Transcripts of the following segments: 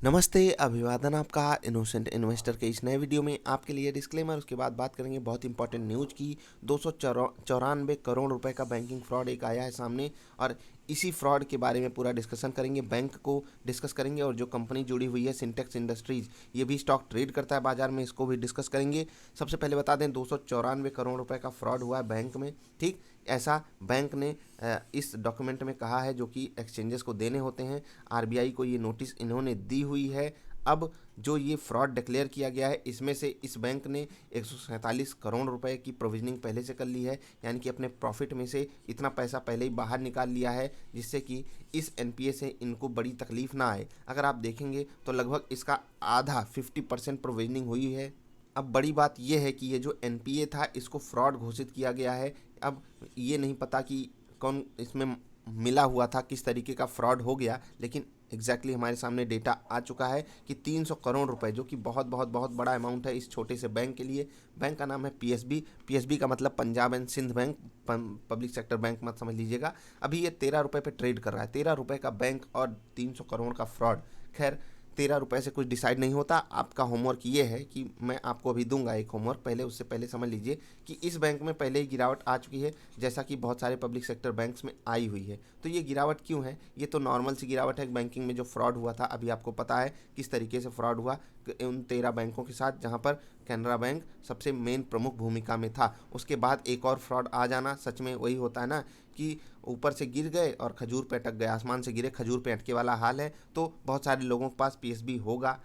नमस्ते, अभिवादन आपका इनोसेंट इन्वेस्टर के इस नए वीडियो में आपके लिए डिस्क्लेमर। उसके बाद बात करेंगे बहुत इंपॉर्टेंट न्यूज़ की। 294 करोड़ रुपए का बैंकिंग फ्रॉड एक आया है सामने, और इसी फ्रॉड के बारे में पूरा डिस्कशन करेंगे। बैंक को डिस्कस करेंगे और जो कंपनी जुड़ी हुई है सिंटेक्स इंडस्ट्रीज, ये भी स्टॉक ट्रेड करता है बाजार में, इसको भी डिस्कस करेंगे। सबसे पहले बता दें 294 करोड़ रुपए का फ्रॉड हुआ है बैंक में। ठीक, ऐसा बैंक ने इस डॉक्यूमेंट में कहा है जो कि एक्सचेंजेस को देने होते हैं। आरबीआई को ये नोटिस इन्होंने दी हुई है। अब जो ये फ्रॉड डिक्लेयर किया गया है, इसमें से इस बैंक ने 147 करोड़ रुपए की प्रोविजनिंग पहले से कर ली है, यानी कि अपने प्रॉफिट में से इतना पैसा पहले ही बाहर निकाल लिया है, जिससे कि इस एनपीए से इनको बड़ी तकलीफ ना आए। अगर आप देखेंगे तो लगभग इसका आधा 50% प्रोविजनिंग हुई है। अब बड़ी बात यह है कि ये जो एनपीए था इसको फ्रॉड घोषित किया गया है। अब ये नहीं पता कि कौन इसमें मिला हुआ था, किस तरीके का फ्रॉड हो गया, लेकिन एग्जैक्टली हमारे सामने डेटा आ चुका है कि 300 करोड़ रुपए, जो कि बहुत बहुत बहुत बड़ा अमाउंट है इस छोटे से बैंक के लिए। बैंक का नाम है पीएसबी। पीएसबी का मतलब Punjab and Sind bank, public sector bank मत समझ लीजिएगा। अभी ये 13 रुपये पे ट्रेड कर रहा है। 13 रुपये का बैंक और 300 करोड़ का फ्रॉड। खैर, 13 रुपये से कुछ डिसाइड नहीं होता। आपका होमवर्क ये है कि मैं आपको अभी दूंगा एक होमवर्क, पहले उससे पहले समझ लीजिए कि इस बैंक में पहले ही गिरावट आ चुकी है, जैसा कि बहुत सारे पब्लिक सेक्टर बैंक्स में आई हुई है। तो ये गिरावट क्यों है? ये तो नॉर्मल सी गिरावट है। बैंकिंग में जो फ्रॉड हुआ था, अभी आपको पता है किस तरीके से फ्रॉड हुआ उन 13 बैंकों के साथ, जहां पर कैनरा बैंक सबसे मेन प्रमुख भूमिका में था। उसके बाद एक और फ्रॉड आ जाना, सच में वही होता है ना कि ऊपर से गिर गए और खजूर पे अटक गए, आसमान से गिरे खजूर पे अटके वाला हाल है। तो बहुत सारे लोगों के पास पीएसबी होगा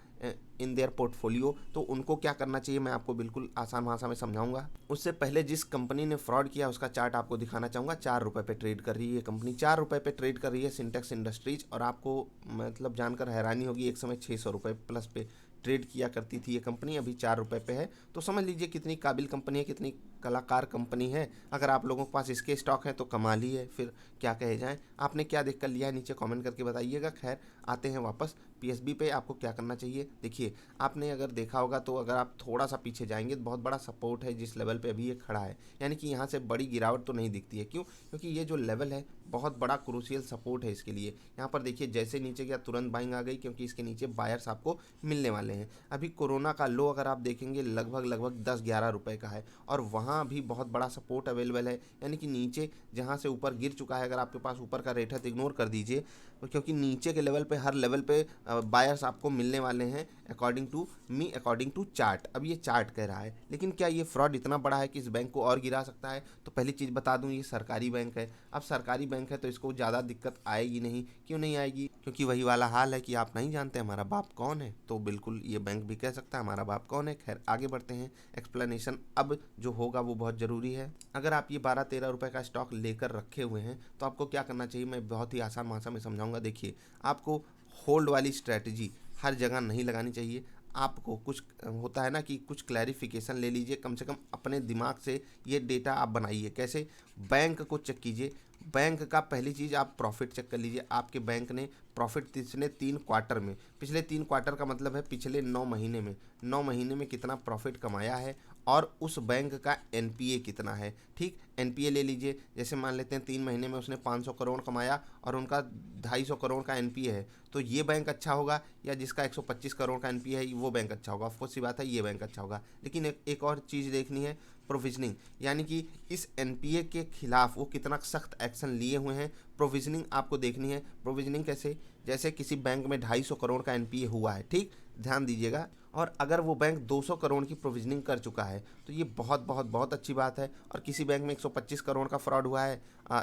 इन देयर पोर्टफोलियो, तो उनको क्या करना चाहिए मैं आपको बिल्कुल आसान भाषा में समझाऊंगा। उससे पहले जिस कंपनी ने फ्रॉड किया उसका चार्ट आपको दिखाना चाहूँगा। 4 रुपये पे ट्रेड कर रही है कंपनी, 4 रुपये पे ट्रेड कर रही है सिंटेक्स इंडस्ट्रीज, और आपको मतलब जानकर हैरानी होगी, एक समय 600 रुपये प्लस पे ट्रेड किया करती थी ये कंपनी, अभी 4 रुपये पे है। तो समझ लीजिए कितनी काबिल कंपनी है, कितनी कलाकार कंपनी है। अगर आप लोगों के पास इसके स्टॉक हैं तो कमाल ही है, फिर क्या कहे जाए। आपने क्या देख कर लिया है नीचे कमेंट करके बताइएगा। खैर, आते हैं वापस पीएसबी पे। आपको क्या करना चाहिए, देखिए, आपने अगर देखा होगा तो अगर आप थोड़ा सा पीछे जाएंगे तो बहुत बड़ा सपोर्ट है जिस लेवल पे अभी ये खड़ा है, यानी कि यहाँ से बड़ी गिरावट तो नहीं दिखती है। क्यों? क्योंकि ये जो लेवल है बहुत बड़ा क्रूशियल सपोर्ट है इसके लिए। यहाँ पर देखिए जैसे नीचे गया तुरंत बाइंग आ गई, क्योंकि इसके नीचे बायर्स आपको मिलने वाले हैं। अभी कोरोना का लो अगर आप देखेंगे लगभग लगभग 10-11 रुपए का है, और वहाँ भी बहुत बड़ा सपोर्ट अवेलेबल है। यानी कि नीचे जहाँ से ऊपर गिर चुका है, अगर आपके पास ऊपर का रेट है तो इग्नोर कर दीजिए, क्योंकि नीचे के लेवल पे हर लेवल पे बायर्स आपको मिलने वाले हैं according to me, according to chart. अब ये चार्ट कह रहा है, लेकिन क्या ये फ्रॉड इतना बड़ा है कि इस बैंक को और गिरा सकता है? तो पहली चीज़ बता दूं, ये सरकारी बैंक है। अब सरकारी बैंक है तो इसको ज़्यादा दिक्कत आएगी नहीं। क्यों नहीं आएगी? क्योंकि वही वाला हाल है कि आप नहीं जानते हमारा बाप कौन है, तो बिल्कुल ये बैंक भी कह सकता है हमारा बाप कौन है। खैर, आगे बढ़ते हैं। एक्सप्लेनेशन अब जो होगा वो बहुत ज़रूरी है। अगर आप ये 12-13 रुपए का स्टॉक लेकर रखे हुए हैं तो आपको क्या करना चाहिए, मैं बहुत ही आसान भाषा में समझाऊंगा। देखिए, आपको होल्ड वाली स्ट्रैटेजी हर जगह नहीं लगानी चाहिए। आपको कुछ होता है ना कि कुछ क्लैरिफिकेशन ले लीजिए, कम से कम अपने दिमाग से ये डेटा आप बनाइए। कैसे? बैंक को चेक कीजिए। बैंक का पहली चीज़ आप प्रॉफिट चेक कर लीजिए। आपके बैंक ने प्रॉफिट पिछले 3 क्वार्टर में, पिछले 3 क्वार्टर का मतलब है पिछले 9 महीने में, 9 महीने में कितना प्रॉफिट कमाया है, और उस बैंक का एनपीए कितना है। ठीक, एनपीए ले लीजिए। जैसे मान लेते हैं 3 महीने में उसने 500 करोड़ कमाया और उनका 250 करोड़ का एनपीए है, तो ये बैंक अच्छा होगा या जिसका 125 करोड़ का एनपीए है वो बैंक अच्छा होगा? ऑफकोर्स सी बात है, ये बैंक अच्छा होगा। लेकिन एक और चीज़ देखनी है, प्रोविजनिंग, यानी कि इस एनपीए के खिलाफ वो कितना सख्त एक्शन लिए हुए हैं। प्रोविजनिंग आपको देखनी है। प्रोविजनिंग कैसे? जैसे किसी बैंक में 250 करोड़ का एनपीए हुआ है, ठीक, ध्यान दीजिएगा, और अगर वो बैंक 200 करोड़ की प्रोविजनिंग कर चुका है तो ये बहुत बहुत बहुत अच्छी बात है। और किसी बैंक में 125 करोड़ का फ्रॉड हुआ है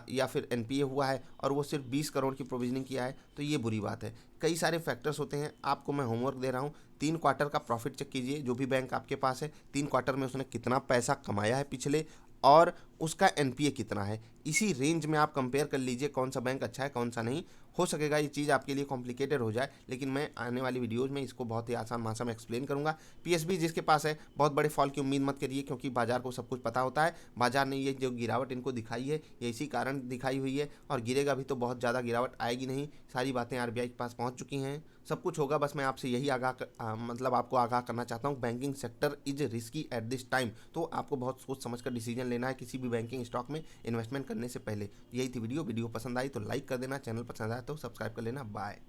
या फिर एनपीए हुआ है और वो सिर्फ 20 करोड़ की प्रोविजनिंग किया है, तो ये बुरी बात है। कई सारे फैक्टर्स होते हैं, आपको मैं होमवर्क दे रहा हूँ। 3 क्वार्टर का प्रॉफिट चेक कीजिए, जो भी बैंक आपके पास है 3 क्वार्टर में उसने कितना पैसा कमाया है पिछले, और उसका एनपीए कितना है। इसी रेंज में आप कंपेयर कर लीजिए कौन सा बैंक अच्छा है कौन सा नहीं। हो सकेगा ये चीज़ आपके लिए कॉम्प्लिकेटेड हो जाए, लेकिन मैं आने वाली वीडियोज़ में इसको बहुत ही आसान भाषा में एक्सप्लेन करूंगा। पीएसबी जिसके पास है, बहुत बड़े फॉल की उम्मीद मत करिए, क्योंकि बाजार को सब कुछ पता होता है। बाजार ने ये जो गिरावट इनको दिखाई है ये इसी कारण दिखाई हुई है, और गिरेगा भी तो बहुत ज़्यादा गिरावट आएगी नहीं। सारी बातें आरबीआई के पास पहुँच चुकी हैं, सब कुछ होगा। बस मैं आपसे यही मतलब आपको आगाह करना चाहता हूँ, banking sector is risky at this time. तो आपको बहुत सोच समझ कर डिसीजन लेना है किसी भी बैंकिंग स्टॉक में इन्वेस्टमेंट करने से पहले। यही थी वीडियो पसंद आई तो लाइक कर देना, चैनल पसंद आया तो सब्सक्राइब कर लेना। बाय।